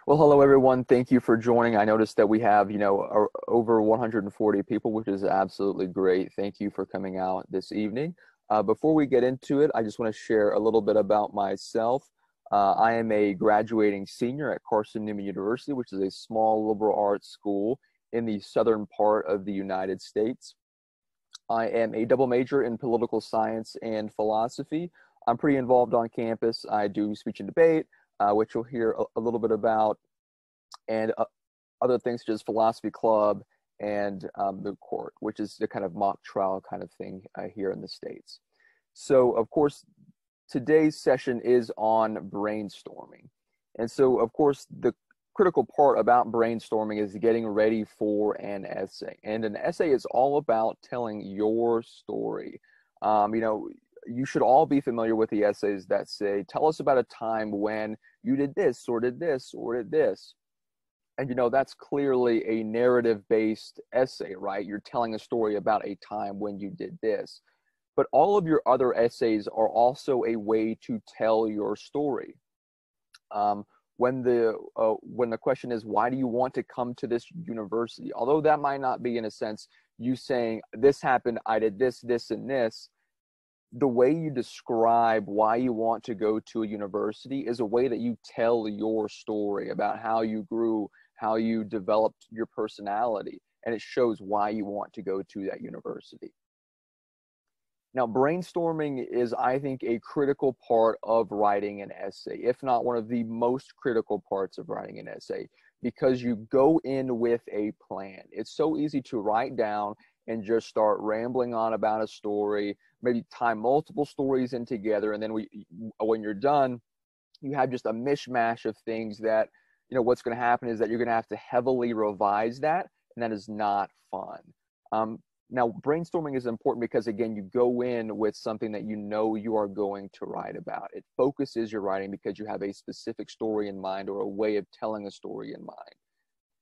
Well, hello everyone. Thank you for joining. I noticed that we have, over 140 people, which is absolutely great. Thank you for coming out this evening. Before we get into it, I just want to share a little bit about myself. I am a graduating senior at Carson-Newman University, which is a small liberal arts school in the southern part of the United States. I am a double major in political science and philosophy. I'm pretty involved on campus. I do speech and debate, which you'll hear a little bit about, and other things such as philosophy club and moot court, which is the kind of mock trial kind of thing here in the States. So, of course, today's session is on brainstorming. And so, of course, the critical part about brainstorming is getting ready for an essay. And an essay is all about telling your story. You should all be familiar with the essays that say, tell us about a time when you did this, or did this, or did this. And, that's clearly a narrative-based essay, right? You're telling a story about a time when you did this. But all of your other essays are also a way to tell your story. When the question is, why do you want to come to this university? Although that might not be, in a sense, you saying, this happened, I did this, this, and this. The way you describe why you want to go to a university is a way that you tell your story about how you grew, how you developed your personality, and it shows why you want to go to that university. Now, brainstorming is, I think, a critical part of writing an essay, if not one of the most critical parts of writing an essay, because you go in with a plan. It's so easy to write down and just start rambling on about a story, maybe tie multiple stories in together, and then when you're done, you have just a mishmash of things that, what's going to happen is that you're going to have to heavily revise that, and that is not fun. Now, brainstorming is important because, again, you go in with something that you are going to write about. It focuses your writing because you have a specific story in mind or a way of telling a story in mind.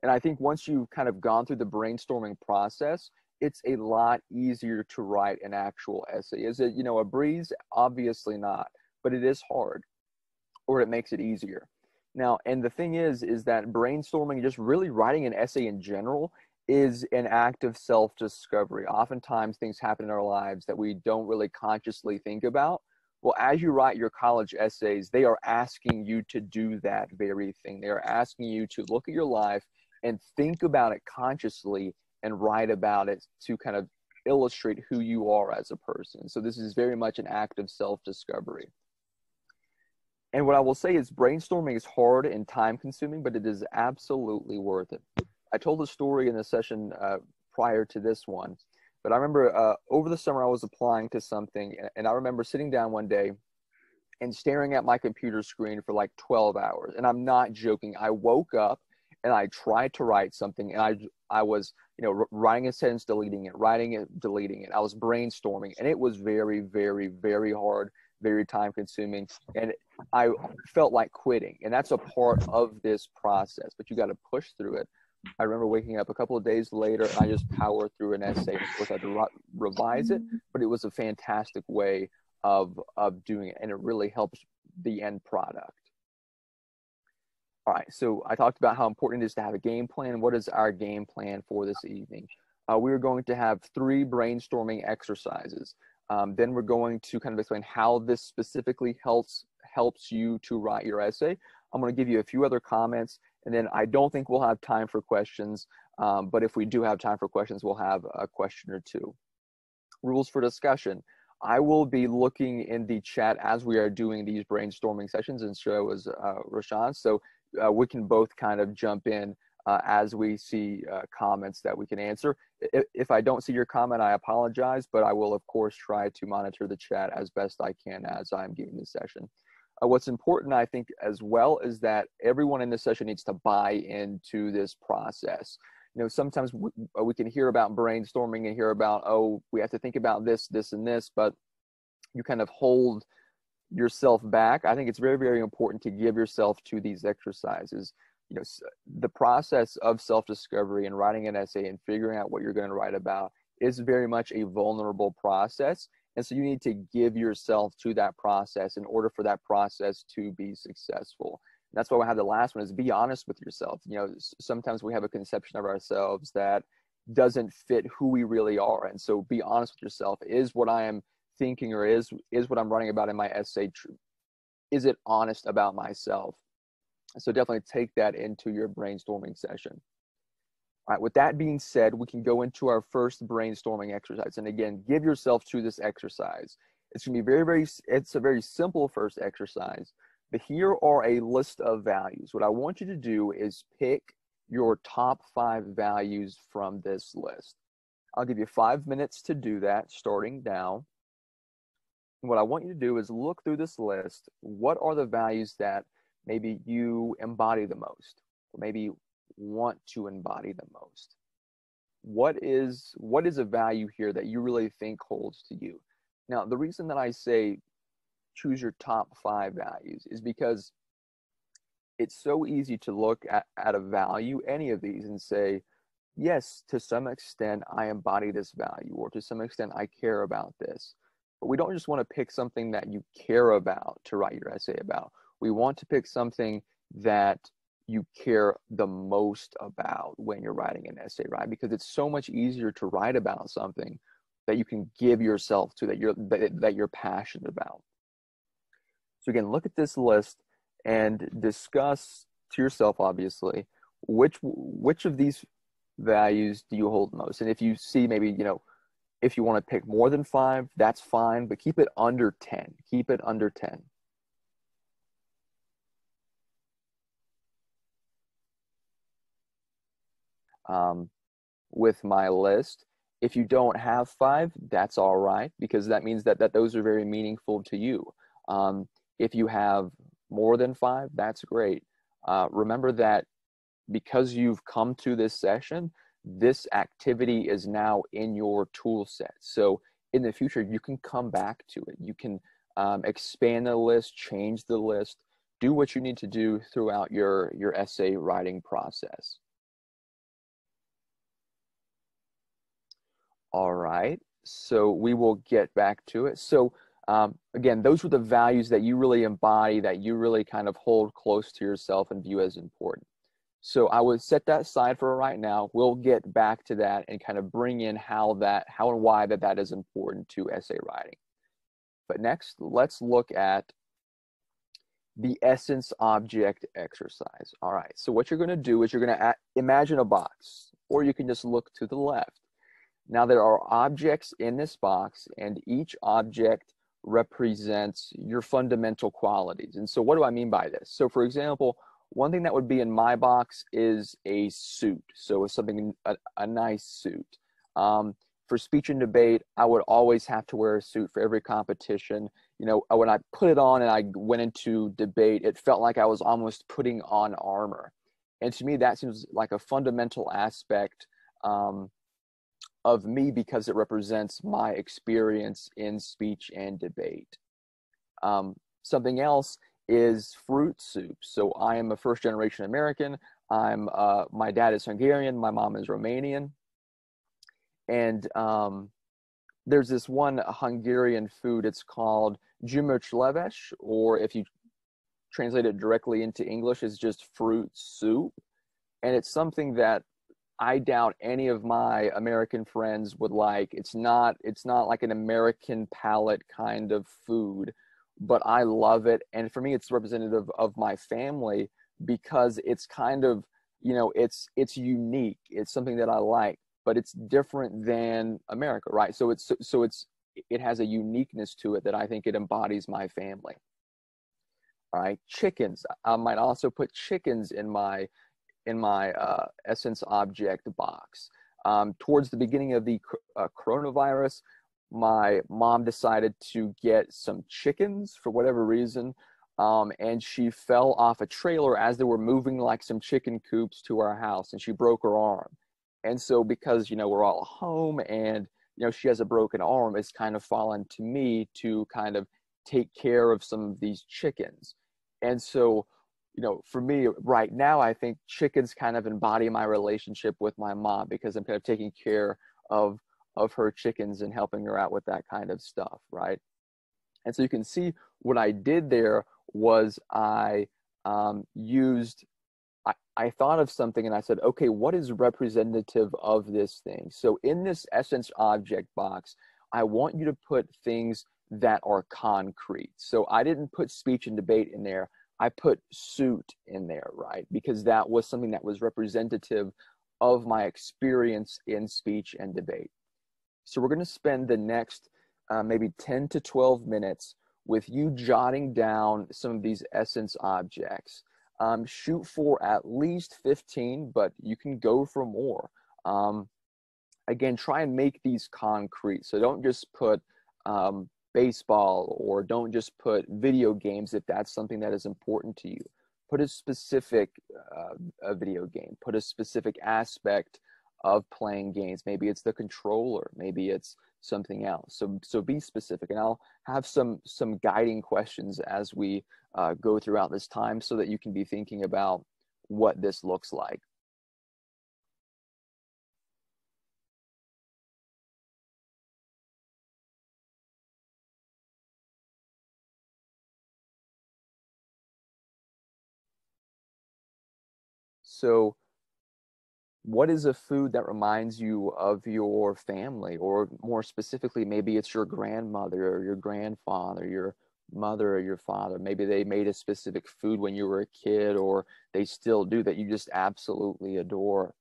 And I think once you've kind of gone through the brainstorming process, it's a lot easier to write an actual essay. Is it, a breeze? Obviously not, but it is hard, or it makes it easier. Now, and the thing is that brainstorming, just really writing an essay in general, is an act of self-discovery. Oftentimes things happen in our lives that we don't really consciously think about. Well, as you write your college essays, they are asking you to do that very thing. They are asking you to look at your life and think about it consciously and write about it to kind of illustrate who you are as a person. So this is very much an act of self-discovery. And what I will say is brainstorming is hard and time-consuming, but it is absolutely worth it. I told a story in the session prior to this one, but I remember over the summer I was applying to something, and I remember sitting down one day and staring at my computer screen for like 12 hours. And I'm not joking. I woke up and I tried to write something, and I was, writing a sentence, deleting it, writing it, deleting it. I was brainstorming, and it was very, very, very hard, very time consuming. And I felt like quitting. And that's a part of this process, but you got to push through it. I remember waking up a couple of days later, and I just powered through an essay. Of course, I had to revise it, but it was a fantastic way of doing it, and it really helps the end product. All right, so I talked about how important it is to have a game plan. What is our game plan for this evening? We're going to have 3 brainstorming exercises. Then we're going to kind of explain how this specifically helps you to write your essay. I'm going to give you a few other comments, and then I don't think we'll have time for questions, but if we do have time for questions, we'll have a question or two. Rules for discussion. I will be looking in the chat as we are doing these brainstorming sessions, and so is Roshan, so we can both kind of jump in as we see comments that we can answer. If I don't see your comment, I apologize, but I will, of course, try to monitor the chat as best I can as I'm giving this session. What's important, I think, as well, is that everyone in this session needs to buy into this process. Sometimes we can hear about brainstorming and hear about, oh, we have to think about this, this, and this, but you kind of hold yourself back. I think it's very, very important to give yourself to these exercises. The process of self-discovery and writing an essay and figuring out what you're going to write about is very much a vulnerable process. And so you need to give yourself to that process in order for that process to be successful. That's why we have the last one, is be honest with yourself. You know, sometimes we have a conception of ourselves that doesn't fit who we really are. And so be honest with yourself. Is what I am thinking, or is what I'm writing about in my essay true? Is it honest about myself? So definitely take that into your brainstorming session. All right, with that being said, we can go into our first brainstorming exercise. And again, give yourself to this exercise. It's gonna be it's a very simple first exercise, but here are a list of values. What I want you to do is pick your top 5 values from this list. I'll give you 5 minutes to do that, starting now. And what I want you to do is look through this list. What are the values that maybe you embody the most, or maybe want to embody the most? What is a value here that you really think holds to you? Now, the reason that I say choose your top 5 values is because it's so easy to look at a value, any of these, and say, yes, to some extent I embody this value, or to some extent I care about this. But we don't just want to pick something that you care about to write your essay about. We want to pick something that you care the most about when you're writing an essay, right? Because it's so much easier to write about something that you can give yourself to, that you're passionate about. So again, look at this list and discuss to yourself, obviously, which of these values do you hold most? And if you see maybe, you know, if you want to pick more than 5, that's fine, but keep it under 10. Keep it under 10. With my list, if you don't have 5, that's all right, because that means that those are very meaningful to you. If you have more than 5, that's great. Remember that because you've come to this session, this activity is now in your tool set. So in the future, you can come back to it. You can expand the list, change the list, do what you need to do throughout your essay writing process. All right, so we will get back to it. So again, those were the values that you really embody, that you really kind of hold close to yourself and view as important. So I would set that aside for right now. We'll get back to that and kind of bring in how and why that is important to essay writing. But next, let's look at the essence object exercise. All right, so what you're gonna do is you're gonna imagine a box, or you can just look to the left. Now there are objects in this box, and each object represents your fundamental qualities. And so what do I mean by this? So for example, one thing that would be in my box is a suit. So it's something, a nice suit. For speech and debate, I would always have to wear a suit for every competition. You know, when I put it on and I went into debate, it felt like I was almost putting on armor. And to me, that seems like a fundamental aspect of me, because it represents my experience in speech and debate. Something else is fruit soup. So I am a first-generation American. My dad is Hungarian, my mom is Romanian. And there's this one Hungarian food, it's called gyümölcsleves, or if you translate it directly into English, it's just fruit soup. And it's something that I doubt any of my American friends would like. It's not like an American palate kind of food, but I love it. And for me, it's representative of my family, because it's kind of, you know, it's unique. It's something that I like, but it's different than America, right? So it has a uniqueness to it that I think it embodies my family. All right, chickens. I might also put chickens in my essence object box. Towards the beginning of the coronavirus, my mom decided to get some chickens for whatever reason, and she fell off a trailer as they were moving like some chicken coops to our house, and she broke her arm. And so because, you know, we're all home and, you know, she has a broken arm, it's kind of fallen to me to kind of take care of some of these chickens. And so, you know, for me right now, I think chickens kind of embody my relationship with my mom, because I'm kind of taking care of her chickens and helping her out with that kind of stuff, right? And so you can see what I did there was I used, I thought of something and I said, okay, what is representative of this thing? So in this essence object box, I want you to put things that are concrete. So I didn't put speech and debate in there. I put suit in there, right? Because that was something that was representative of my experience in speech and debate. So we're going to spend the next maybe 10 to 12 minutes with you jotting down some of these essence objects. Shoot for at least 15, but you can go for more. Again, try and make these concrete. So don't just put baseball, or don't just put video games if that's something that is important to you. Put a specific a video game. Put a specific aspect of playing games. Maybe it's the controller. Maybe it's something else. So be specific, and I'll have some guiding questions as we go throughout this time so that you can be thinking about what this looks like. So what is a food that reminds you of your family? Or more specifically, maybe it's your grandmother or your grandfather, your mother or your father. Maybe they made a specific food when you were a kid, or they still do, that you just absolutely adore.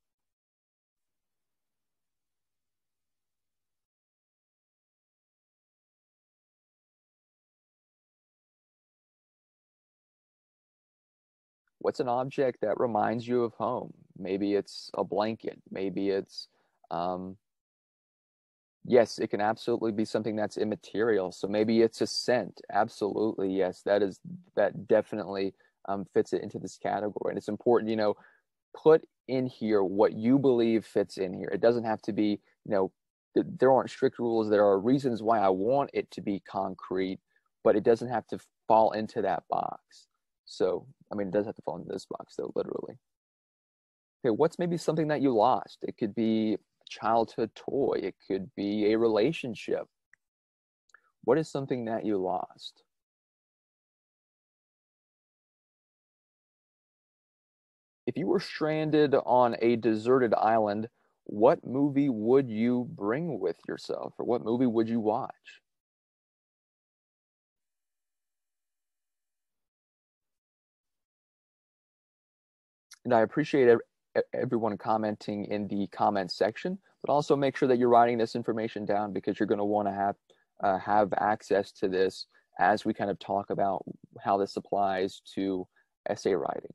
What's an object that reminds you of home? Maybe it's a blanket. Maybe it's, yes, it can absolutely be something that's immaterial. So maybe it's a scent. Absolutely, yes, that definitely fits it into this category. And it's important, put in here what you believe fits in here. It doesn't have to be, there aren't strict rules. There are reasons why I want it to be concrete, but it doesn't have to fall into that box. So, I mean, it does have to fall into this box, though, literally. Okay, what's maybe something that you lost? It could be a childhood toy. It could be a relationship. What is something that you lost? If you were stranded on a deserted island, what movie would you bring with yourself, or what movie would you watch? And I appreciate everyone commenting in the comment section, but also make sure that you're writing this information down, because you're going to want to have access to this as we kind of talk about how this applies to essay writing.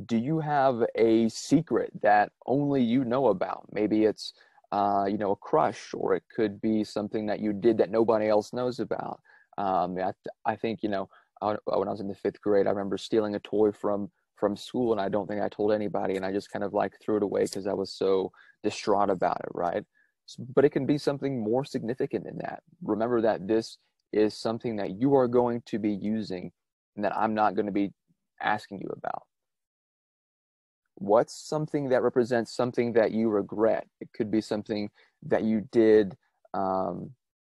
Do you have a secret that only you know about? Maybe it's a crush, or it could be something that you did that nobody else knows about. I think, when I was in the 5th grade, I remember stealing a toy from school, and I don't think I told anybody, and I just kind of like threw it away because I was so distraught about it, right? But it can be something more significant than that. Remember that this is something that you are going to be using and that I'm not going to be asking you about. What's something that represents something that you regret? It could be something that you did,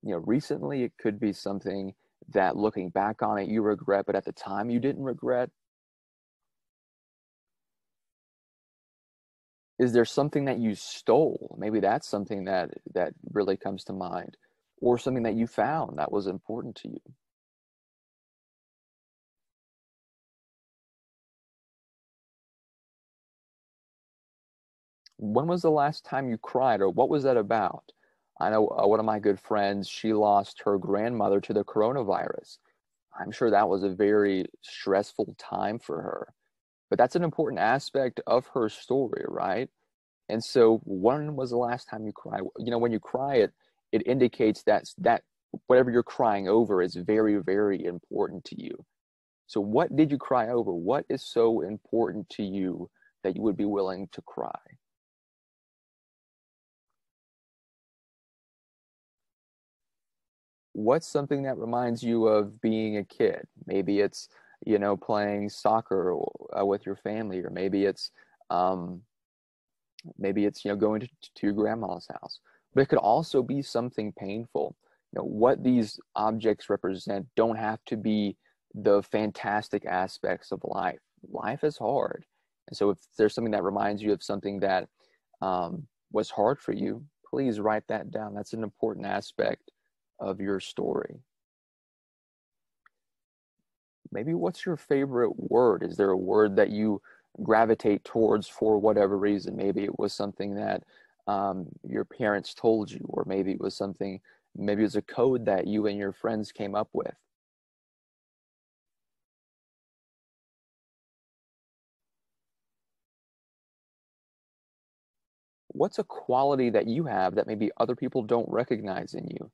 recently. It could be something that, looking back on it, you regret, but at the time you didn't regret. Is there something that you stole? Maybe that's something that really comes to mind, or something that you found that was important to you. When was the last time you cried, or what was that about? I know one of my good friends, she lost her grandmother to the coronavirus. I'm sure that was a very stressful time for her, but that's an important aspect of her story, right? And so when was the last time you cried? When you cry, it indicates that whatever you're crying over is very, very important to you. So what did you cry over? What is so important to you that you would be willing to cry? What's something that reminds you of being a kid? Maybe it's, playing soccer with your family, or um, maybe it's going to your grandma's house. But it could also be something painful. What these objects represent don't have to be the fantastic aspects of life. Life is hard. And so if there's something that reminds you of something that was hard for you, please write that down. That's an important aspect of your story. Maybe what's your favorite word? Is there a word that you gravitate towards for whatever reason? Maybe it was something that your parents told you, or maybe it was something, maybe it was a code that you and your friends came up with. What's a quality that you have that maybe other people don't recognize in you?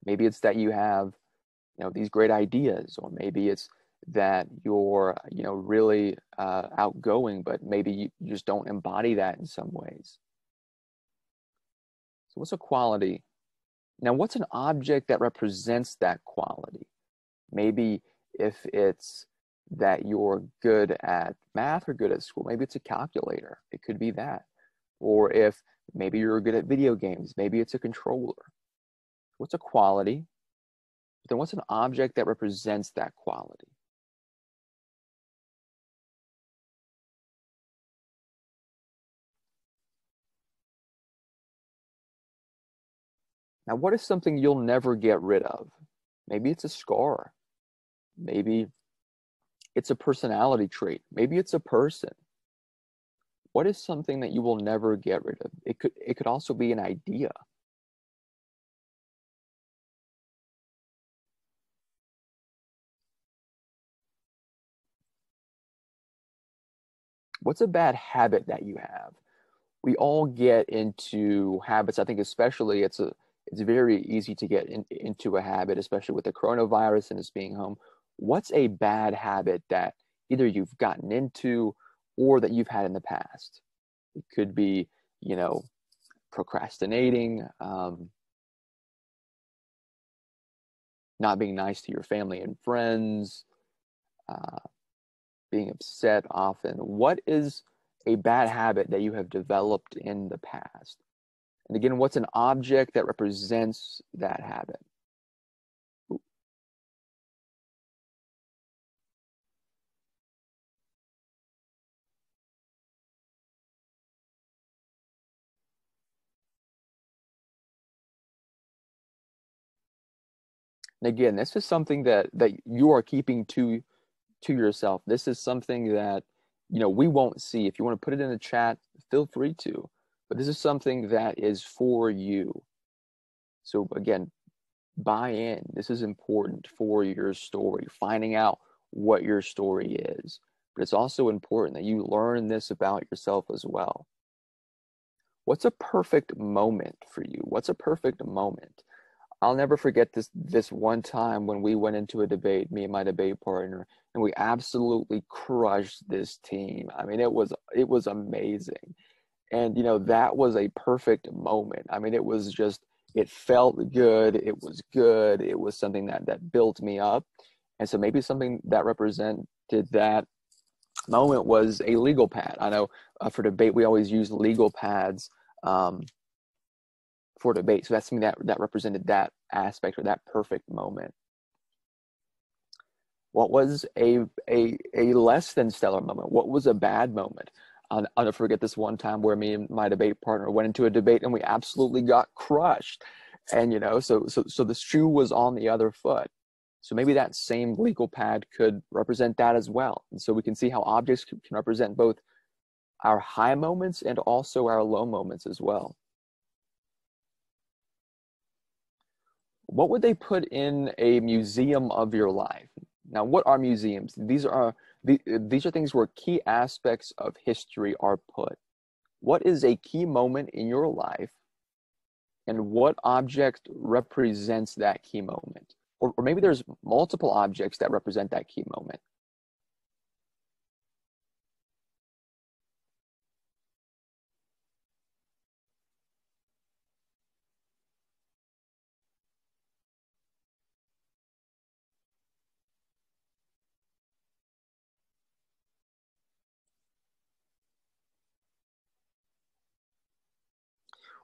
Maybe it's that you have, these great ideas, or maybe it's that you're, really outgoing, but maybe you just don't embody that in some ways. So what's a quality? Now, what's an object that represents that quality? Maybe if it's that you're good at math or good at school, maybe it's a calculator. It could be that. Or if maybe you're good at video games, maybe it's a controller. What's a quality? But then what's an object that represents that quality? Now, what is something you'll never get rid of? Maybe it's a scar. Maybe it's a personality trait. Maybe it's a person. What is something that you will never get rid of? It could also be an idea. What's a bad habit that you have? We all get into habits. I think especially it's very easy to get into a habit, especially with the coronavirus and us being home. What's a bad habit that either you've gotten into or that you've had in the past? It could be, procrastinating, not being nice to your family and friends, being upset often. What is a bad habit that you have developed in the past? And again, what's an object that represents that habit? Ooh. And again, this is something that you are keeping to yourself. This is something that we won't see. If you want to put it in the chat, feel free to. But this is something that is for you. So again, buy in. This is important for your story, finding out what your story is. But it's also important that you learn this about yourself as well. What's a perfect moment for you? What's a perfect moment? I'll never forget this one time when we went into a debate, me and my debate partner, and we absolutely crushed this team. I mean, it was amazing. And that was a perfect moment. I mean, it felt good, it was good, it was something that built me up. And so maybe something that represented that moment was a legal pad. I know for debate we always use legal pads for debate. So that's something that represented that aspect or that perfect moment. What was a less than stellar moment? What was a bad moment? I'll never forget this one time where me and my debate partner went into a debate and we absolutely got crushed. And so the shoe was on the other foot. So maybe that same legal pad could represent that as well. And so we can see how objects can represent both our high moments and also our low moments as well. What would they put in a museum of your life? Now, what are museums? These are things where key aspects of history are put. What is a key moment in your life, and what object represents that key moment? Or maybe there's multiple objects that represent that key moment.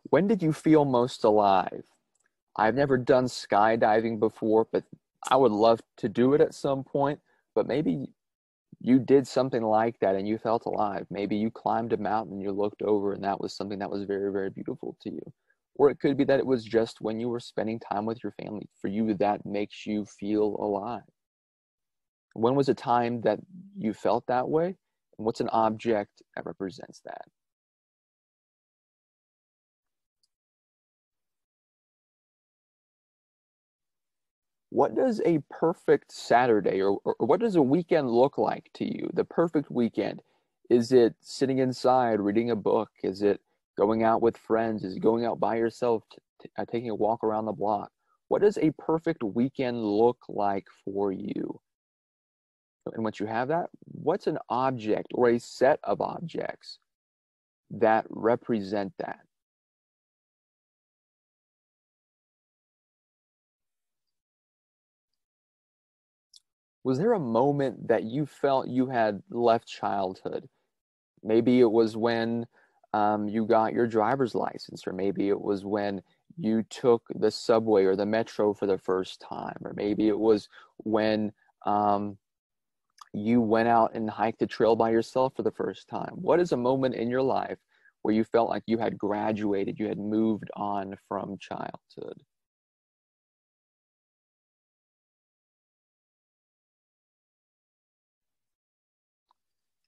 When did you feel most alive? I've never done skydiving before, but I would love to do it at some point. but maybe you did something like that and you felt alive. Maybe you climbed a mountain and you looked over and that was something that was very, very beautiful to you. Or it could be that it was just when you were spending time with your family. For you, that makes you feel alive. When was a time that you felt that way? And what's an object that represents that? What does a perfect Saturday or what does a weekend look like to you? The perfect weekend. Is it sitting inside reading a book? Is it going out with friends? Is it going out by yourself, taking a walk around the block? What does a perfect weekend look like for you? And once you have that, what's an object or a set of objects that represent that? Was there a moment that you felt you had left childhood? Maybe it was when you got your driver's license, or maybe it was when you took the subway or the metro for the first time, or maybe it was when you went out and hiked a trail by yourself for the first time. What is a moment in your life where you felt like you had graduated, you had moved on from childhood?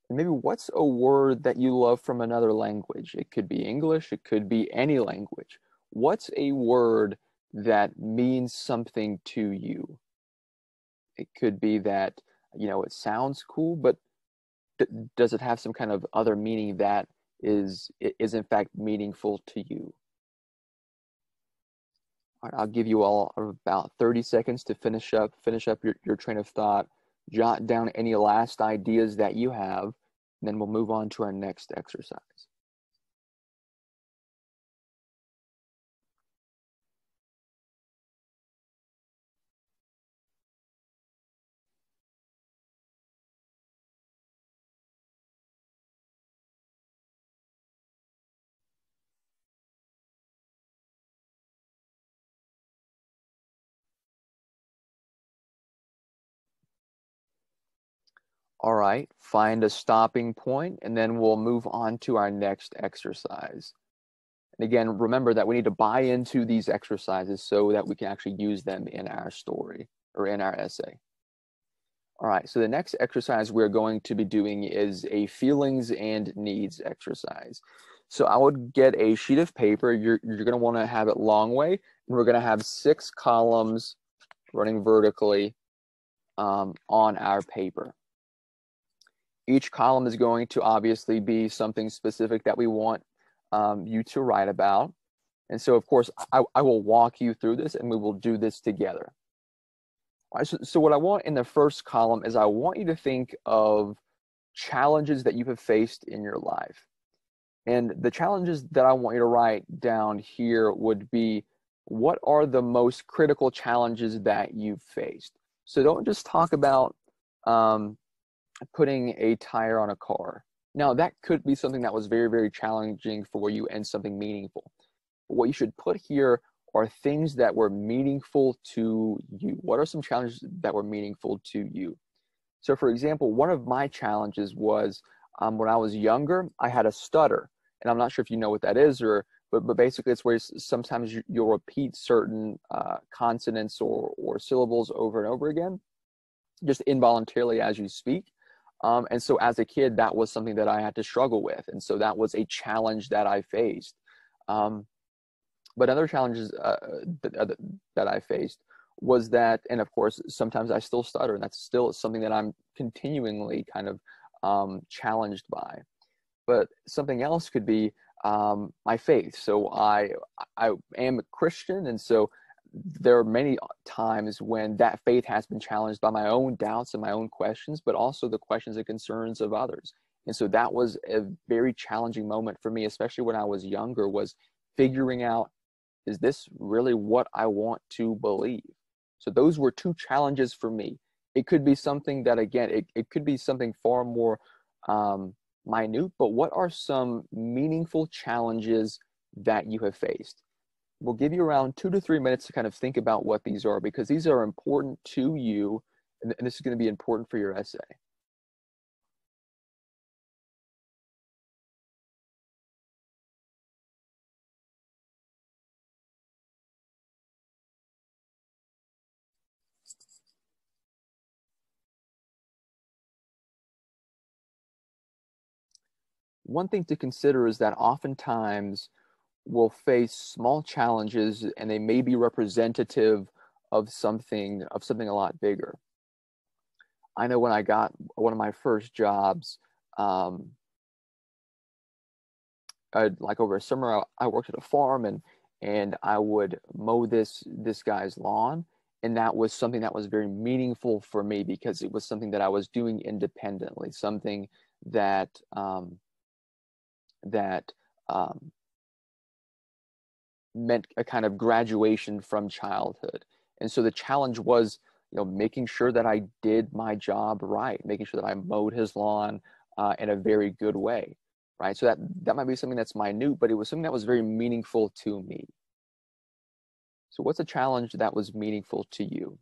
And maybe what's a word that you love from another language? It could be English, it could be any language. What's a word that means something to you? It could be that, it sounds cool, but does it have some kind of other meaning that is in fact meaningful to you? All right, I'll give you all about 30 seconds to finish up your train of thought, jot down any last ideas that you have, and then we'll move on to our next exercise. All right, find a stopping point, and then we'll move on to our next exercise. And again, remember that we need to buy into these exercises so that we can actually use them in our story or in our essay. All right, so the next exercise we're going to be doing is a feelings and needs exercise. So I would get a sheet of paper. You're going to want to have it long way, and we're going to have 6 columns running vertically on our paper. Each column is going to obviously be something specific that we want you to write about. And so, of course, I will walk you through this, and we will do this together. All right, so what I want in the first column is I want you to think of challenges that you have faced in your life. And the challenges that I want you to write down here would be, what are the most critical challenges that you've faced? So don't just talk about putting a tire on a car. Now, that could be something that was very, very challenging for you and something meaningful. But what you should put here are things that were meaningful to you. What are some challenges that were meaningful to you? So, for example, one of my challenges was when I was younger, I had a stutter. And I'm not sure if you know what that is, but basically it's where sometimes you'll repeat certain consonants or syllables over and over again, just involuntarily as you speak. And so as a kid, that was something that I had to struggle with. And so that was a challenge that I faced. But other challenges that I faced was that, and of course, sometimes I still stutter, and that's still something that I'm continually kind of challenged by. But something else could be my faith. So I am a Christian, and so there are many times when that faith has been challenged by my own doubts and my own questions, but also the questions and concerns of others. And so that was a very challenging moment for me, especially when I was younger, was figuring out, is this really what I want to believe? So those were 2 challenges for me. It could be something that, again, it could be something far more minute, but what are some meaningful challenges that you have faced? We'll give you around 2 to 3 minutes to kind of think about what these are, because these are important to you and this is going to be important for your essay. One thing to consider is that oftentimes we'll face small challenges and they may be representative of something a lot bigger. I know when I got one of my first jobs, like over a summer, I worked at a farm, and I would mow this guy's lawn, and that was something that was very meaningful for me because it was something that I was doing independently, something that that meant a kind of graduation from childhood. And so the challenge was, making sure that I did my job right, making sure that I mowed his lawn in a very good way, right? So that might be something that's minute, but it was something that was very meaningful to me. So what's a challenge that was meaningful to you?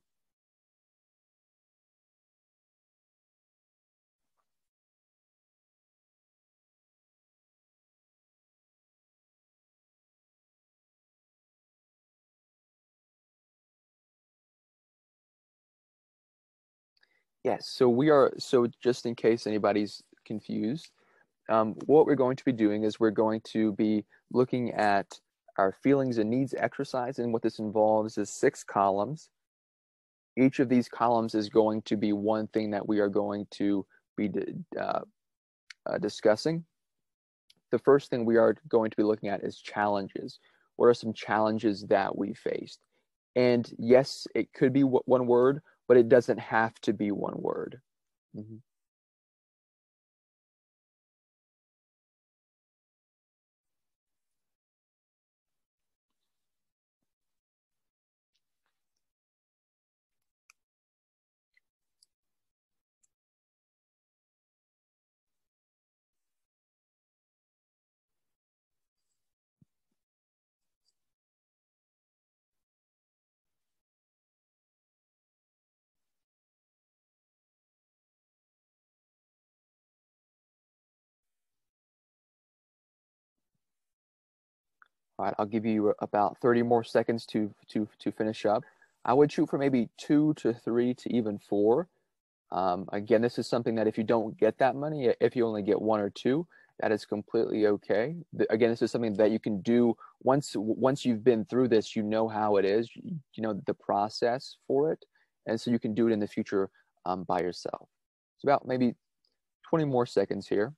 Yes, so just in case anybody's confused, what we're going to be doing is we're going to be looking at our feelings and needs exercise, and what this involves is 6 columns. Each of these columns is going to be one thing that we are going to be discussing. The first thing we are going to be looking at is challenges. What are some challenges that we faced? And yes, it could be one word, but it doesn't have to be one word. Mm-hmm. All right, I'll give you about 30 more seconds to finish up. I would shoot for maybe 2 to 3 to even 4. Again, this is something that if you don't get that many, if you only get 1 or 2, that is completely okay. Again, this is something that you can do once you've been through this. You know how it is. You know the process for it, and so you can do it in the future by yourself. It's about maybe 20 more seconds here.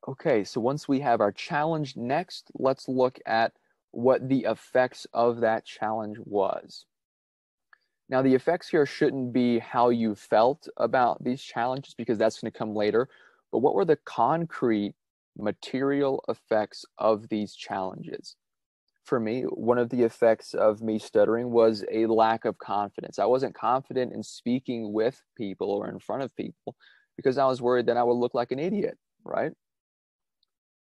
Okay, so once we have our challenge next, let's look at what the effects of that challenge was. Now, the effects here shouldn't be how you felt about these challenges because that's going to come later, but what were the concrete material effects of these challenges? For me, one of the effects of me stuttering was a lack of confidence. I wasn't confident in speaking with people or in front of people because I was worried that I would look like an idiot, right?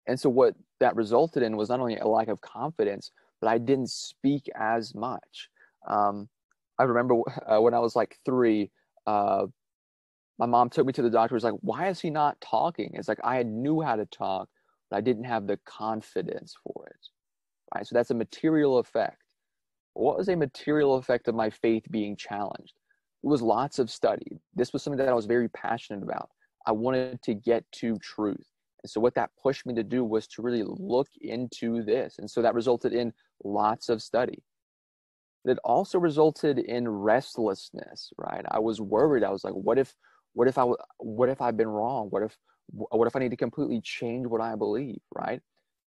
And so what that resulted in was not only a lack of confidence, but I didn't speak as much. I remember when I was like 3, my mom took me to the doctor. Was like, "Why is he not talking?" It's like I knew how to talk, but I didn't have the confidence for it. Right. So that's a material effect. What was a material effect of my faith being challenged? It was lots of study. This was something that I was very passionate about. I wanted to get to truth. And so what that pushed me to do was to really look into this. And so that resulted in lots of study. But it also resulted in restlessness, right? I was worried. I was like, what if I've been wrong? What if I need to completely change what I believe, right?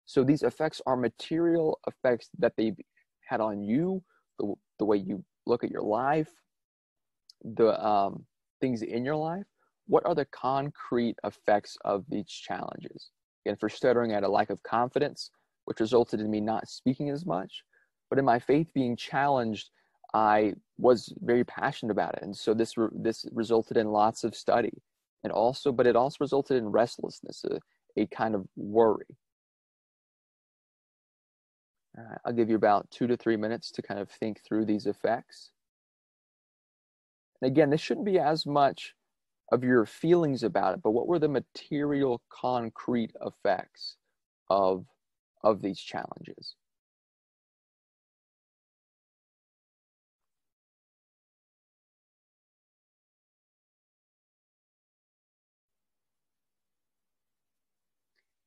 So these effects are material effects that they've had on you, the way you look at your life, the things in your life. What are the concrete effects of these challenges? And for stuttering, I had a lack of confidence, which resulted in me not speaking as much. But in my faith being challenged, I was very passionate about it. And so this resulted in lots of study. But it also resulted in restlessness, a kind of worry. I'll give you about 2 to 3 minutes to kind of think through these effects. And again, this shouldn't be as much of your feelings about it, but what were the material, concrete effects of these challenges?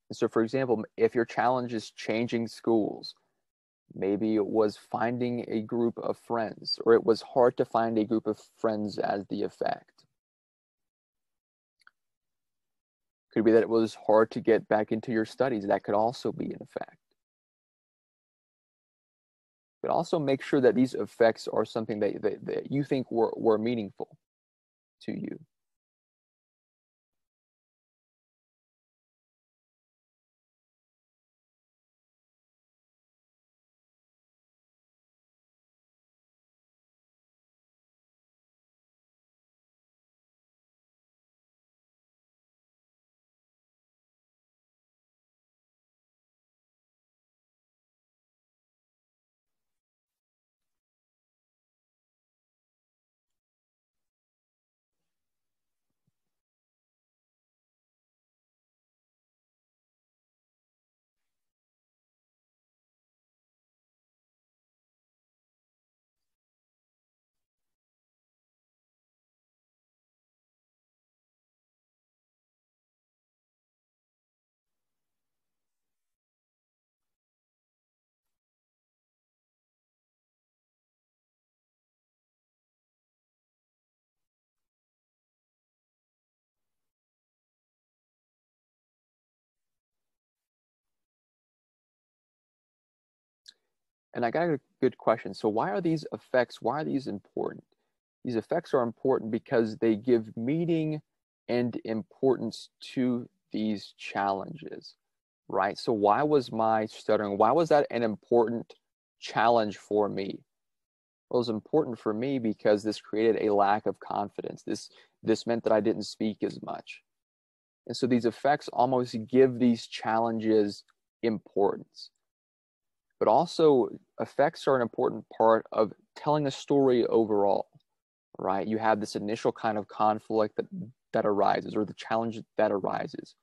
And so, for example, if your challenge is changing schools, maybe it was finding a group of friends, or it was hard to find a group of friends as the effect. Could be that it was hard to get back into your studies. That could also be an effect. But also make sure that these effects are something that you think were meaningful to you. And I got a good question. So why are these important? These effects are important because they give meaning and importance to these challenges, right? So why was my stuttering, why was that an important challenge for me? Well, it was important for me because this created a lack of confidence. This meant that I didn't speak as much. And so these effects almost give these challenges importance. But also, effects are an important part of telling a story overall, right? You have this initial kind of conflict that arises, or the challenge that arises.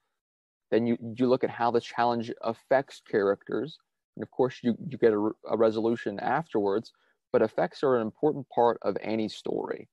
Then you look at how the challenge affects characters, and of course you get a resolution afterwards, but effects are an important part of any story.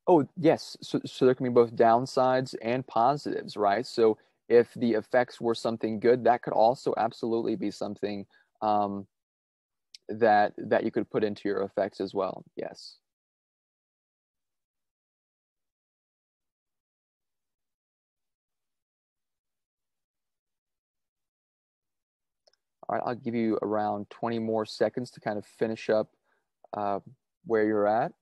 Oh, yes. So there can be both downsides and positives, right? So if the effects were something good, that could also absolutely be something that you could put into your effects as well. Yes. All right, I'll give you around 20 more seconds to kind of finish up uh, where you're at.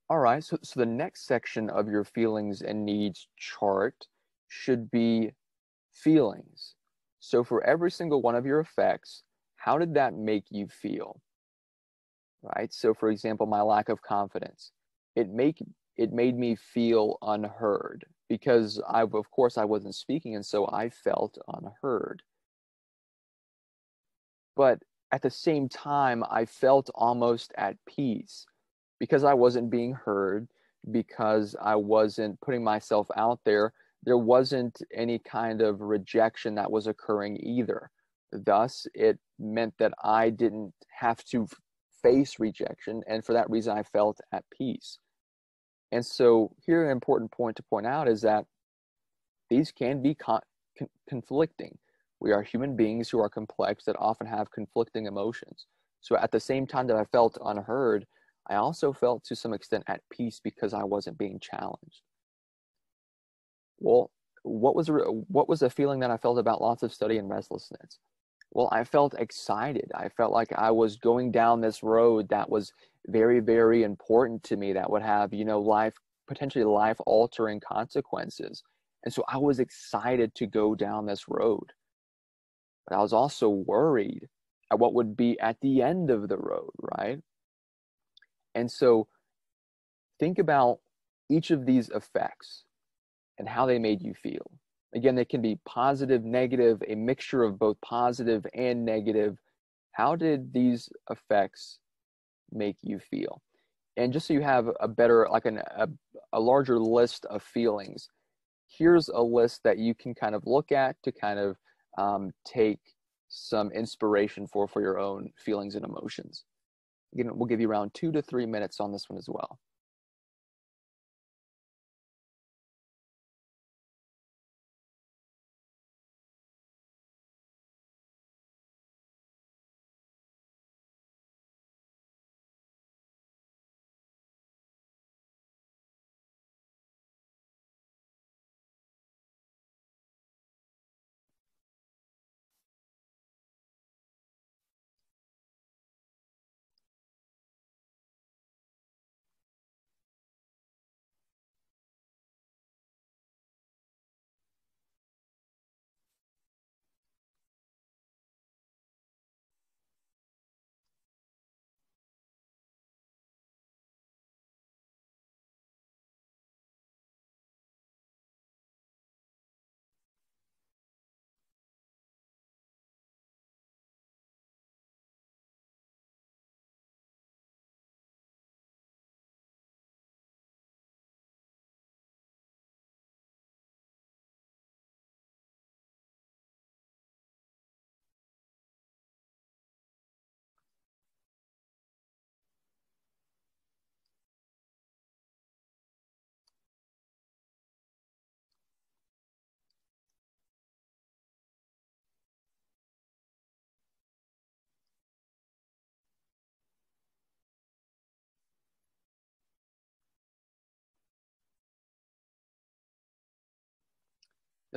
All right, so the next section of your feelings and needs chart should be feelings. So for every single one of your effects, how did that make you feel? Right? So for example, my lack of confidence, it make it made me feel unheard because of course I wasn't speaking, and so I felt unheard. But at the same time, I felt almost at peace because I wasn't being heard, because I wasn't putting myself out there. there wasn't any kind of rejection that was occurring either. Thus, it meant that I didn't have to face rejection, and for that reason, I felt at peace. And so here an important point to point out is that these can be conflicting. We are human beings who are complex that often have conflicting emotions. So at the same time that I felt unheard, I also felt to some extent at peace because I wasn't being challenged. Well, what was a feeling that I felt about lots of study and restlessness? Well, I felt excited. I felt like I was going down this road that was very, very important to me, that would have, potentially life-altering consequences. And so I was excited to go down this road. But I was also worried at what would be at the end of the road, right? And so think about each of these effects and how they made you feel. Again, they can be positive, negative, a mixture of both positive and negative. How did these effects make you feel? And just so you have a better, like a larger list of feelings, here's a list that you can kind of look at to kind of take some inspiration for your own feelings and emotions. Again, we'll give you around 2 to 3 minutes on this one as well.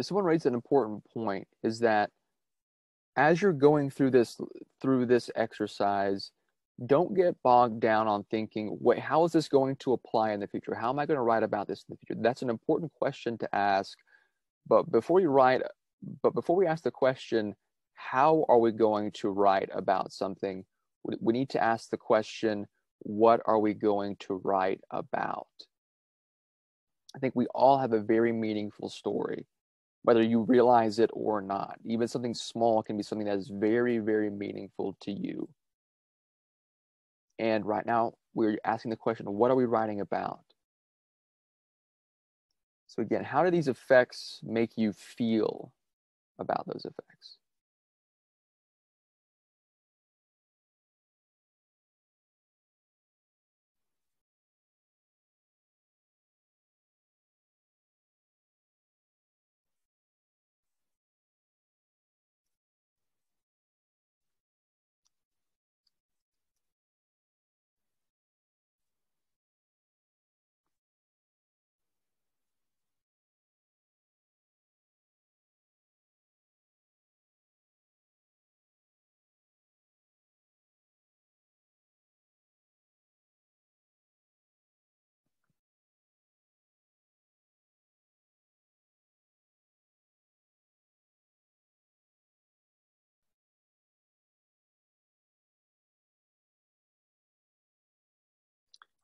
Someone raised an important point, is that as you're going through this exercise, don't get bogged down on thinking, wait, how is this going to apply in the future? How am I going to write about this in the future? That's an important question to ask. But before we ask the question, how are we going to write about something? We need to ask the question, what are we going to write about? I think we all have a very meaningful story, whether you realize it or not. Even something small can be something that is very, very meaningful to you. And right now, we're asking the question, what are we writing about? So again, how do these effects make you feel about those effects?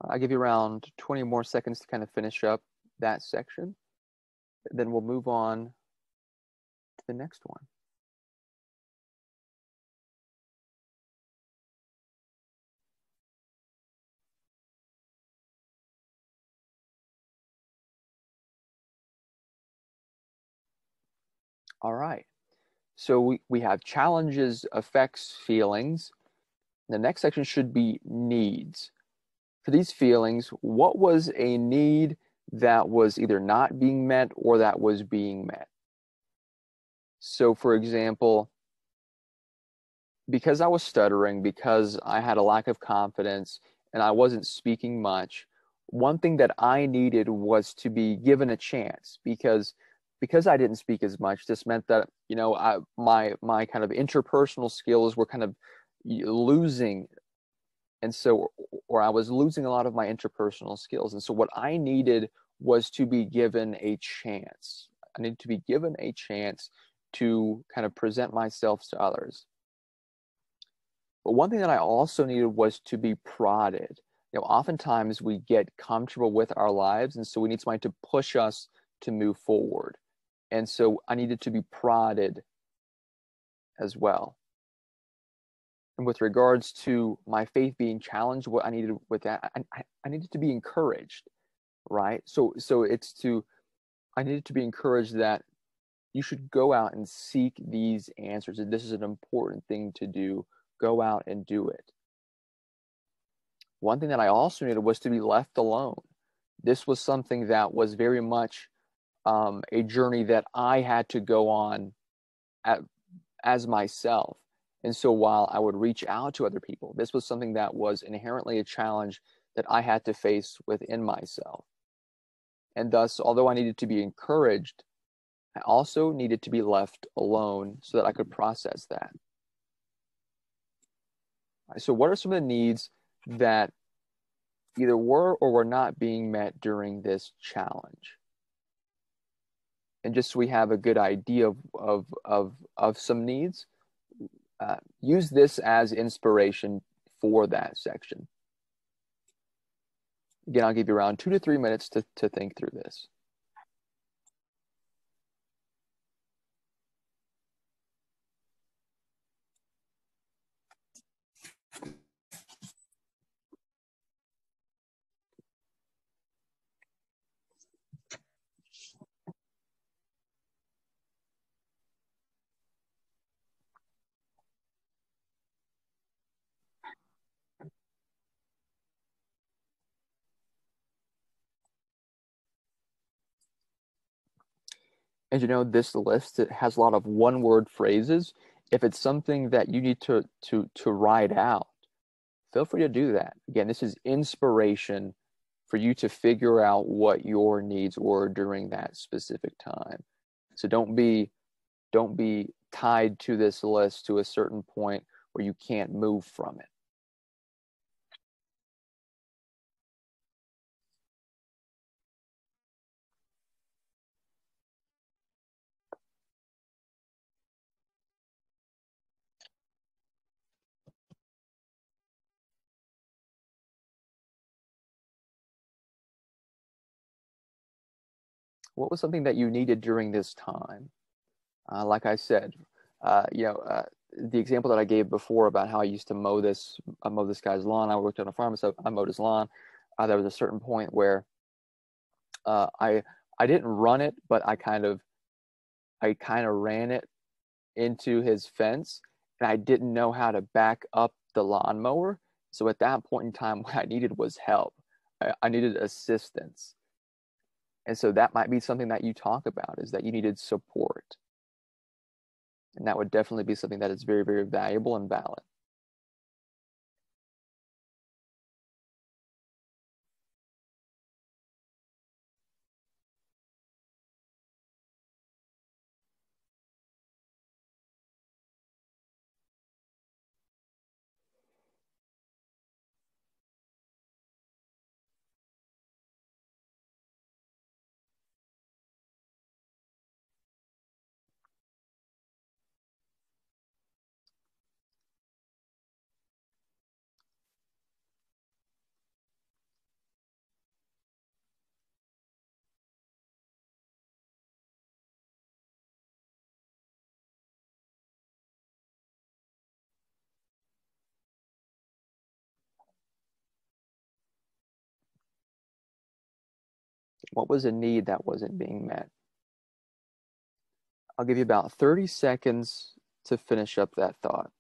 I'll give you around 20 more seconds to kind of finish up that section. Then we'll move on to the next one. All right. So we have challenges, effects, feelings. The next section should be needs. For these feelings, what was a need that was either not being met or that was being met? So for example, because I was stuttering, because I had a lack of confidence and I wasn't speaking much, one thing that I needed was to be given a chance because I didn't speak as much. This meant that, you know, my kind of interpersonal skills were kind of losing, and so, or I was losing a lot of my interpersonal skills. And so what I needed was to be given a chance. I needed to be given a chance to kind of present myself to others. But one thing that I also needed was to be prodded. You know, oftentimes we get comfortable with our lives, and so we need somebody to push us to move forward. And so I needed to be prodded as well. And with regards to my faith being challenged, what I needed with that, I needed to be encouraged, right? So it's to, I needed to be encouraged that you should go out and seek these answers. And this is an important thing to do. Go out and do it. One thing that I also needed was to be left alone. This was something that was very much a journey that I had to go on as myself. And so while I would reach out to other people, this was something that was inherently a challenge that I had to face within myself. And thus, although I needed to be encouraged, I also needed to be left alone so that I could process that. So what are some of the needs that either were or were not being met during this challenge? And just so we have a good idea of some needs, use this as inspiration for that section. Again, I'll give you around 2 to 3 minutes to think through this. And you know, this list, it has a lot of one-word phrases. If it's something that you need to write out, feel free to do that. Again, this is inspiration for you to figure out what your needs were during that specific time. So don't be tied to this list to a certain point where you can't move from it. What was something that you needed during this time? Like I said, the example that I gave before about how I used to mow this guy's lawn. I worked on a farm, so I mowed his lawn. There was a certain point where uh, I I didn't run it, but I kind of ran it into his fence, and I didn't know how to back up the lawnmower. So at that point in time, what I needed was help. I needed assistance. And so that might be something that you talk about, is that you needed support. And that would definitely be something that is very, very valuable and valid. What was a need that wasn't being met? I'll give you about 30 seconds to finish up that thought.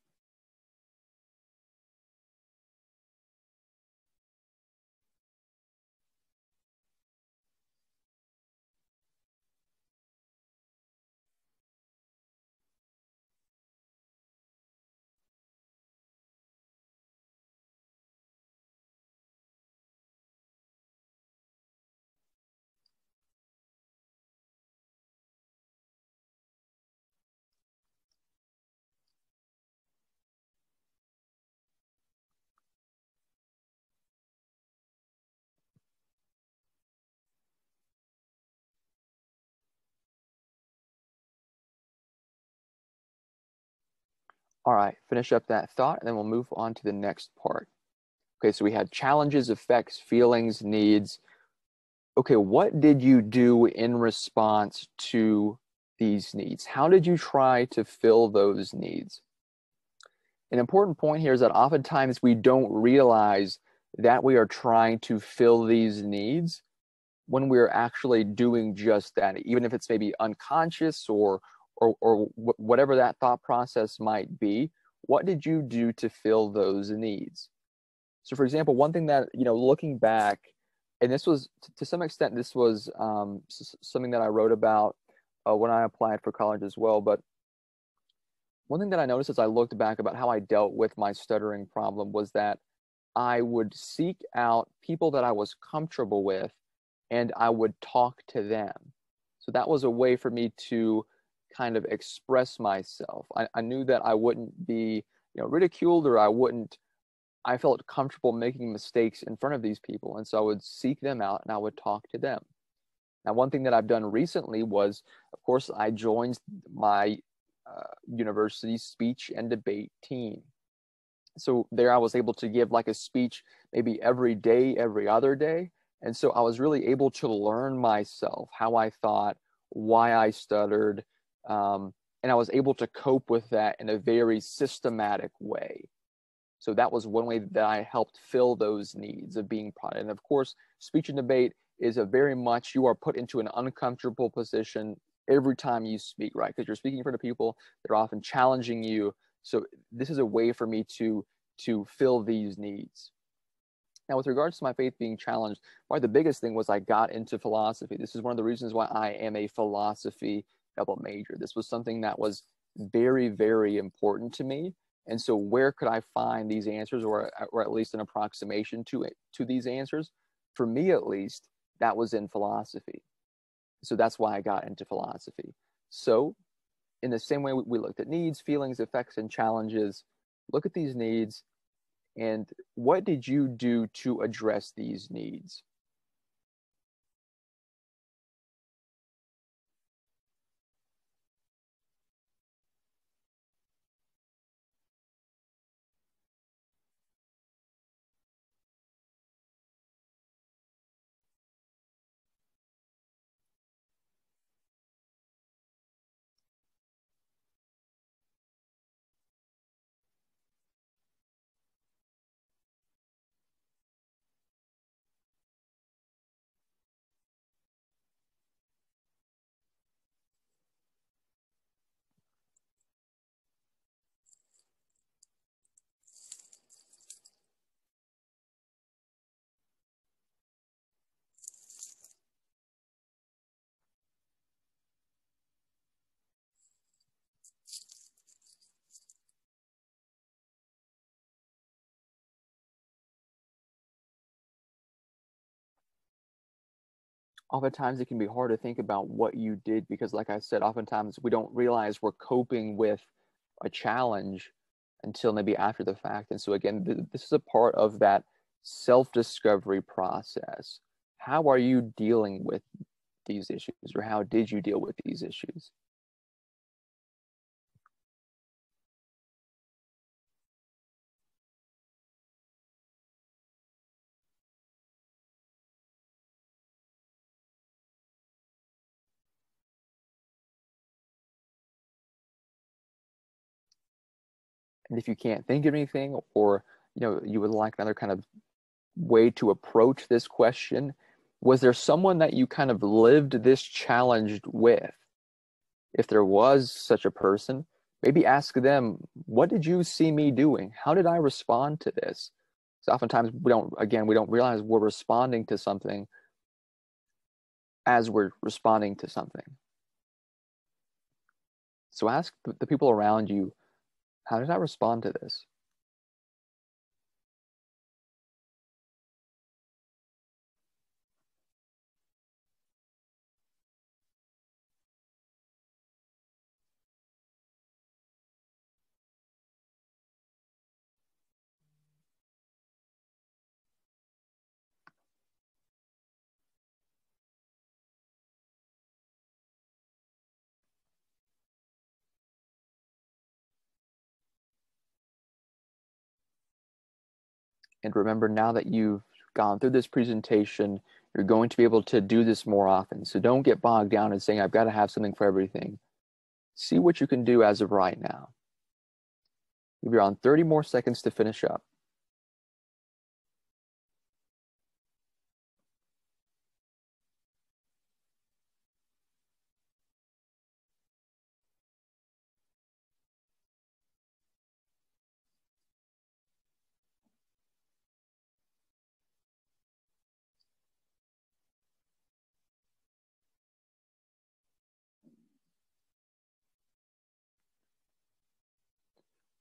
All right, finish up that thought, and then we'll move on to the next part. Okay, so we had challenges, effects, feelings, needs. Okay, what did you do in response to these needs? How did you try to fill those needs? An important point here is that oftentimes we don't realize that we are trying to fill these needs when we're actually doing just that, even if it's maybe unconscious or whatever that thought process might be. What did you do to fill those needs? So for example, one thing that, looking back, and this was, to some extent, this was something that I wrote about when I applied for college as well. But one thing that I noticed as I looked back about how I dealt with my stuttering problem was that I would seek out people that I was comfortable with and I would talk to them. So that was a way for me to kind of express myself. I knew that I wouldn't be, ridiculed, or I felt comfortable making mistakes in front of these people. And so I would seek them out and I would talk to them. Now, one thing that I've done recently was, of course, I joined my university speech and debate team. So there I was able to give like a speech maybe every day, every other day. And so I was really able to learn myself, how I thought, why I stuttered, and I was able to cope with that in a very systematic way. So that was one way that I helped fill those needs of being proud. And of course, speech and debate is a very much, you are put into an uncomfortable position every time you speak, right? Because you're speaking in front of people, they're often challenging you. So this is a way for me to fill these needs. Now, with regards to my faith being challenged, probably the biggest thing was I got into philosophy. This is one of the reasons why I am a philosophy double major. This was something that was very, very important to me. And so where could I find these answers, or at least an approximation to these answers? For me, at least, that was in philosophy. So that's why I got into philosophy. So in the same way we looked at needs, feelings, effects, and challenges, look at these needs, and what did you do to address these needs? Oftentimes it can be hard to think about what you did because, like I said, oftentimes we don't realize we're coping with a challenge until maybe after the fact. And so again, this is a part of that self-discovery process. How are you dealing with these issues, or how did you deal with these issues? And if you can't think of anything, or you would like another kind of way to approach this question, was there someone that you kind of lived this challenge with? If there was such a person, maybe ask them, what did you see me doing? How did I respond to this? So oftentimes we don't realize we're responding to something as we're responding to something. So ask the people around you, how did I respond to this? And remember, now that you've gone through this presentation, you're going to be able to do this more often. So don't get bogged down in saying, I've got to have something for everything. See what you can do as of right now. You'll be around 30 more seconds to finish up.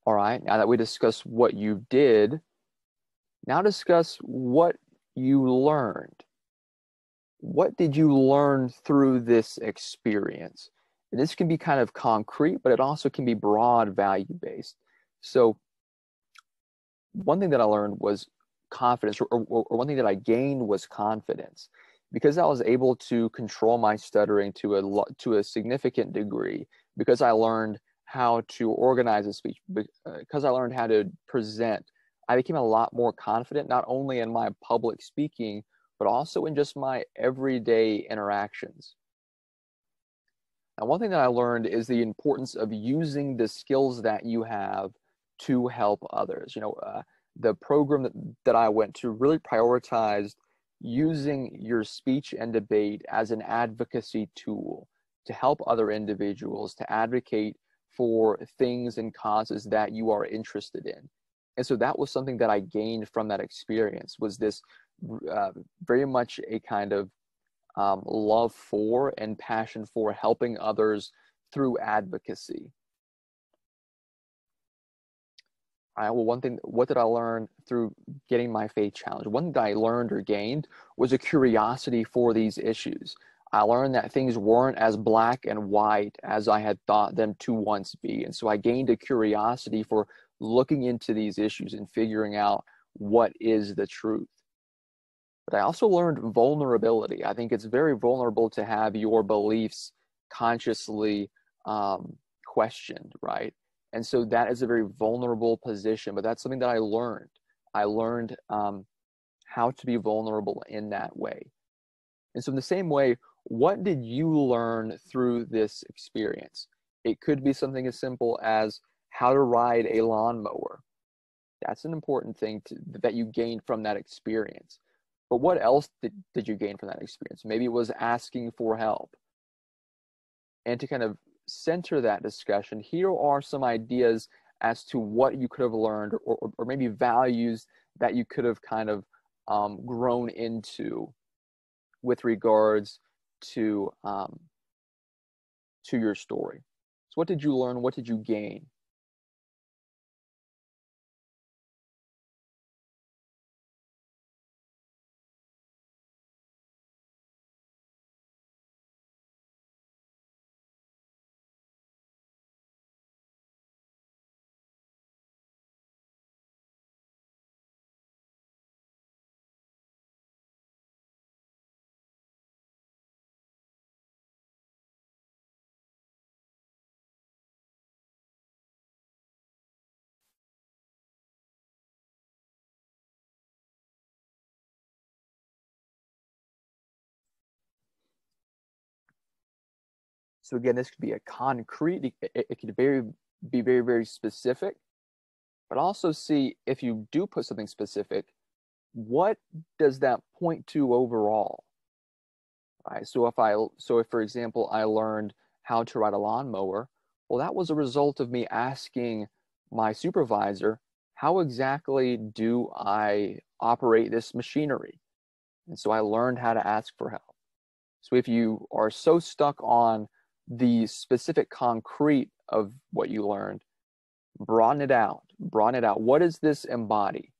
All right, now that we discussed what you did, now discuss what you learned. What did you learn through this experience? And this can be kind of concrete, but it also can be broad value-based. So one thing that I learned was confidence, or one thing that I gained was confidence. Because I was able to control my stuttering to a significant degree, because I learned how to organize a speech, because I learned how to present, I became a lot more confident, not only in my public speaking, but also in just my everyday interactions. And one thing that I learned is the importance of using the skills that you have to help others. The program that I went to really prioritized using your speech and debate as an advocacy tool to help other individuals, to advocate for things and causes that you are interested in. And so that was something that I gained from that experience, was this very much a kind of love for and passion for helping others through advocacy. All right, well, what did I learn through getting my faith challenge? One thing that I learned or gained was a curiosity for these issues. I learned that things weren't as black and white as I had thought them to once be. And so I gained a curiosity for looking into these issues and figuring out what is the truth. But I also learned vulnerability. I think it's very vulnerable to have your beliefs consciously questioned, right? And so that is a very vulnerable position, but that's something that I learned. I learned how to be vulnerable in that way. And so in the same way, what did you learn through this experience? It could be something as simple as how to ride a lawnmower. That's an important thing that you gained from that experience. But what else did you gain from that experience? Maybe it was asking for help. And to kind of center that discussion, here are some ideas as to what you could have learned, or maybe values that you could have kind of grown into with regards to your story. So what did you learn? What did you gain? So again, this could be a concrete, it could be very, very specific, but also see if you do put something specific, what does that point to overall? Right? So if for example, I learned how to ride a lawnmower. Well, that was a result of me asking my supervisor, how exactly do I operate this machinery? And so I learned how to ask for help. So if you are so stuck on the specific concrete of what you learned, broaden it out. Broaden it out. What does this embody?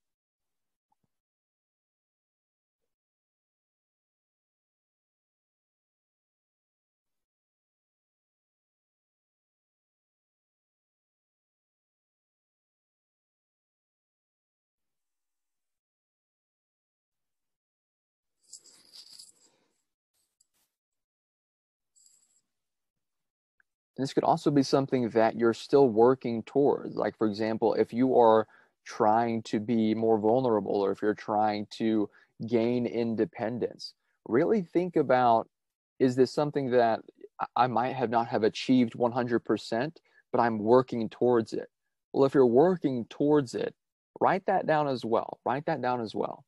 And this could also be something that you're still working towards. Like, for example, if you are trying to be more vulnerable, or if you're trying to gain independence, really think about, is this something that I might have not have achieved 100%, but I'm working towards it? Well, if you're working towards it, write that down as well. Write that down as well.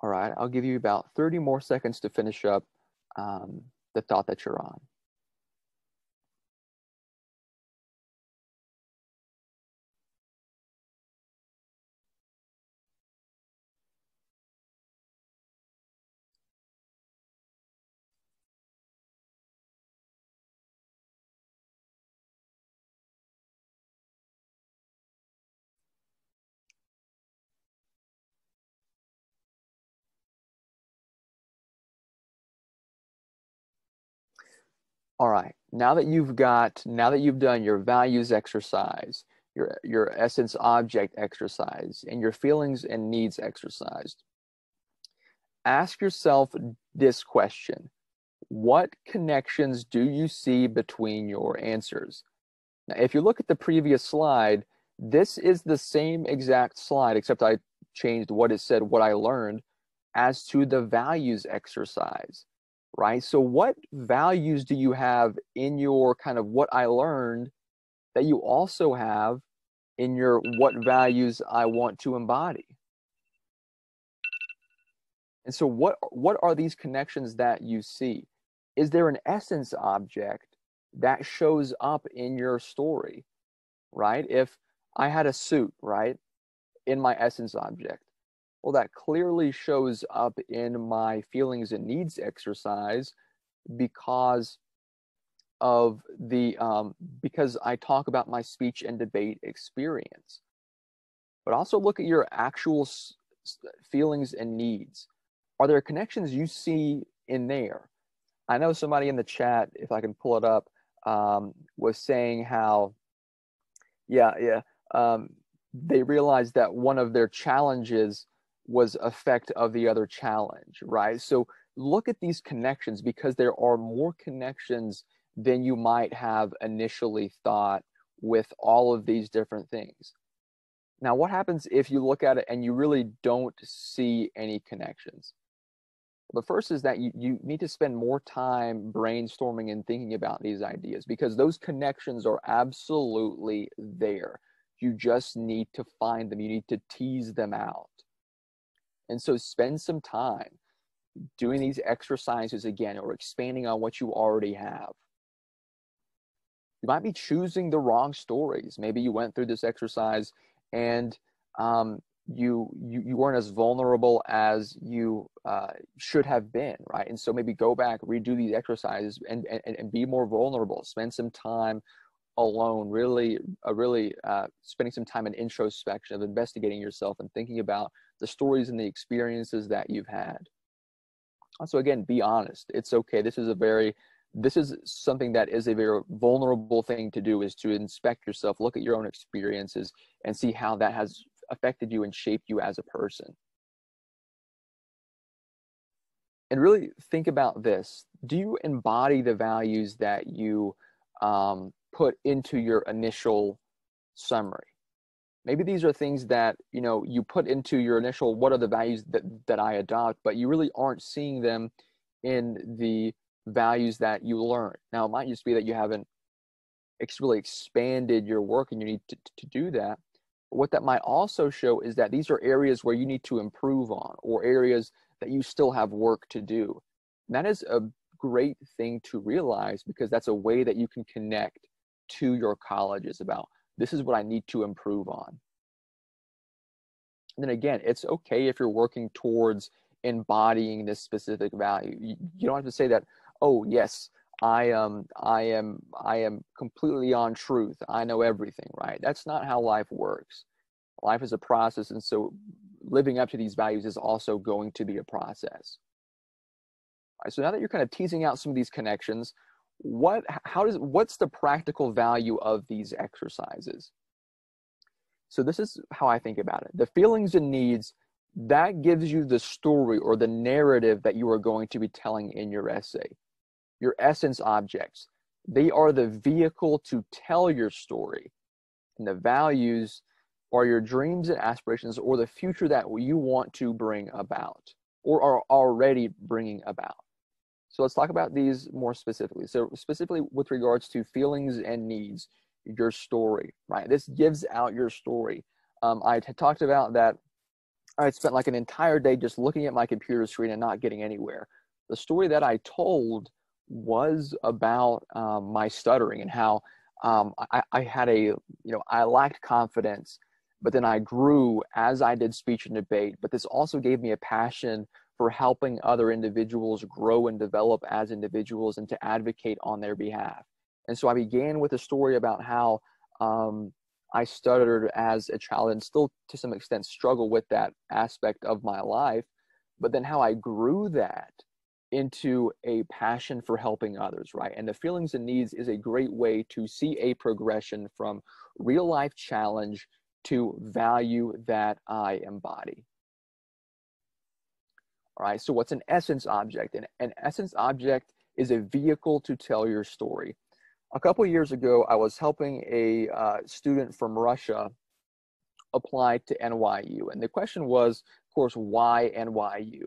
All right, I'll give you about 30 more seconds to finish up the thought that you're on. All right, now that you've done your values exercise, your essence object exercise, and your feelings and needs exercise, ask yourself this question: what connections do you see between your answers? Now, if you look at the previous slide, this is the same exact slide, except I changed what it said, what I learned, as to the values exercise, right? So what values do you have in your kind of what I learned that you also have in your what values I want to embody? And so what are these connections that you see? Is there an essence object that shows up in your story, right? If I had a suit, right, in my essence object, well, that clearly shows up in my feelings and needs exercise because of the because I talk about my speech and debate experience. But also look at your actual feelings and needs. Are there connections you see in there? I know somebody in the chat, if I can pull it up, was saying how, yeah, they realized that one of their challenges was effect of the other challenge, right? So look at these connections, because there are more connections than you might have initially thought with all of these different things. Now, what happens if you look at it and you really don't see any connections? Well, the first is that you need to spend more time brainstorming and thinking about these ideas, because those connections are absolutely there. You just need to find them. You need to tease them out. And so spend some time doing these exercises again, or expanding on what you already have. You might be choosing the wrong stories. Maybe you went through this exercise and you weren't as vulnerable as you should have been, right? And so maybe go back, redo these exercises, and be more vulnerable. Spend some time alone, really spending some time in introspection, of investigating yourself and thinking about the stories and the experiences that you've had. Also, again, be honest. It's okay. This is something that is a very vulnerable thing to do, is to inspect yourself, look at your own experiences, and see how that has affected you and shaped you as a person. And really think about this. Do you embody the values that you put into your initial summary? Maybe these are things that, you put into your initial, what are the values that I adopt, but you really aren't seeing them in the values that you learn. Now, it might just be that you haven't it's really expanded your work and you need to do that. But what that might also show is that these are areas where you need to improve on, or areas that you still have work to do. And that is a great thing to realize, because that's a way that you can connect to your colleges about, this is what I need to improve on. And then again, it's okay if you're working towards embodying this specific value. You don't have to say that, oh yes, I am completely on truth, I know everything, right? That's not how life works. Life is a process, and so living up to these values is also going to be a process. All right, so now that you're kind of teasing out some of these connections, what's the practical value of these exercises? So this is how I think about it. The feelings and needs, that gives you the story or the narrative that you are going to be telling in your essay. Your essence objects, they are the vehicle to tell your story. And the values are your dreams and aspirations, or the future that you want to bring about or are already bringing about. So let's talk about these more specifically. So specifically with regards to feelings and needs, your story, right? This gives out your story. I had talked about that I had spent like an entire day just looking at my computer screen and not getting anywhere. The story that I told was about my stuttering and how I had I lacked confidence, but then I grew as I did speech and debate. But this also gave me a passion for helping other individuals grow and develop as individuals and to advocate on their behalf. And so I began with a story about how I stuttered as a child and still to some extent struggle with that aspect of my life, but then how I grew that into a passion for helping others, right? And the feelings and needs is a great way to see a progression from real life challenge to value that I embody. All right, so what's an essence object? An essence object is a vehicle to tell your story. A couple of years ago, I was helping a student from Russia apply to NYU. And the question was, of course, why NYU?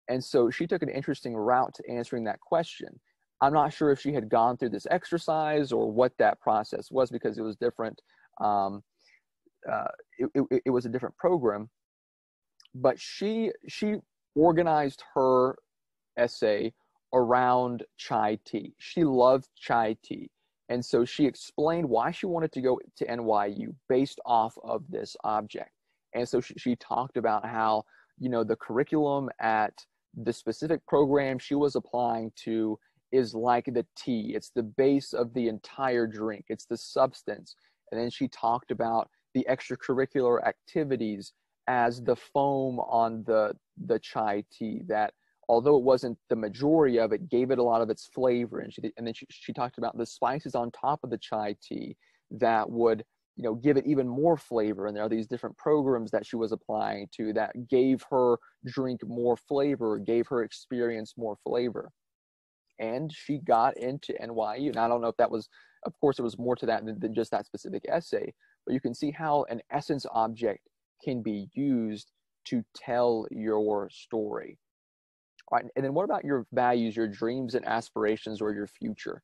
And so she took an interesting route to answering that question. I'm not sure if she had gone through this exercise or what that process was, because it was different. It was a different program. But she organized her essay around chai tea. She loved chai tea. And so she explained why she wanted to go to NYU based off of this object. And so she talked about how, the curriculum at the specific program she was applying to is like the tea. It's the base of the entire drink. It's the substance. And then she talked about the extracurricular activities as the foam on the chai tea, that although it wasn't the majority of it, gave it a lot of its flavor. And then she talked about the spices on top of the chai tea that would, give it even more flavor. And there are these different programs that she was applying to that gave her drink more flavor, gave her experience more flavor. And she got into NYU. And I don't know if that was, of course, it was more to that than just that specific essay, but you can see how an essence object can be used to tell your story. All right, and then what about your values, your dreams and aspirations, or your future?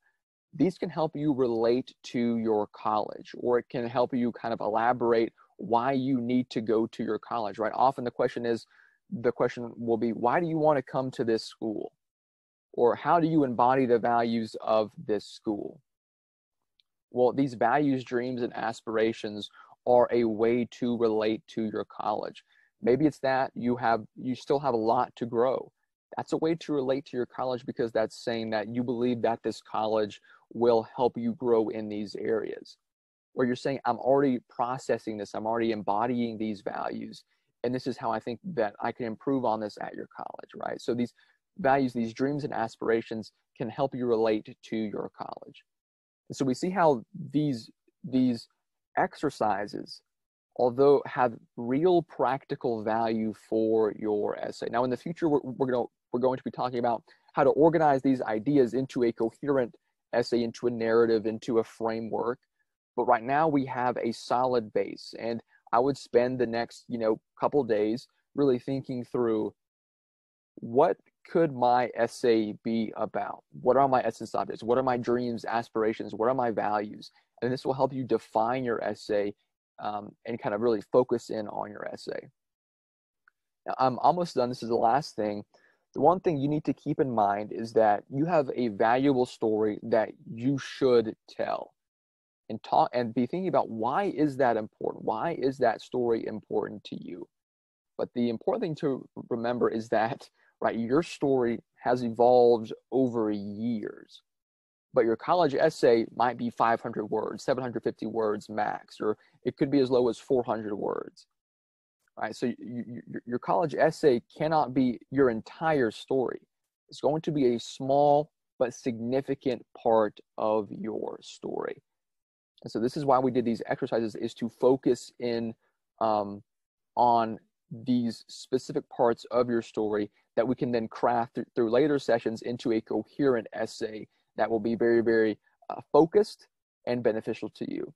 These can help you relate to your college, or it can help you kind of elaborate why you need to go to your college, right? Often the question will be, why do you want to come to this school? Or how do you embody the values of this school? Well, these values, dreams, and aspirations are a way to relate to your college. Maybe it's that you still have a lot to grow. That's a way to relate to your college, because that's saying that you believe that this college will help you grow in these areas. Or you're saying, I'm already processing this, I'm already embodying these values, and this is how I think that I can improve on this at your college, right? So these values, these dreams and aspirations can help you relate to your college. And so we see how these exercises, although have real practical value for your essay. Now in the future, we're going to be talking about how to organize these ideas into a coherent essay, into a narrative, into a framework. But right now we have a solid base, and I would spend the next, couple days really thinking through, what could my essay be about? What are my essence objects? What are my dreams, aspirations? What are my values? And this will help you define your essay and kind of really focus in on your essay. Now, I'm almost done. This is the last thing. The one thing you need to keep in mind is that you have a valuable story that you should tell. And be thinking about, why is that important? Why is that story important to you? But the important thing to remember is that, right, your story has evolved over years. But your college essay might be 500 words, 750 words max, or it could be as low as 400 words. Right? So your college essay cannot be your entire story. It's going to be a small but significant part of your story. And so this is why we did these exercises, is to focus in on these specific parts of your story that we can then craft through later sessions into a coherent essay that will be very, very focused and beneficial to you.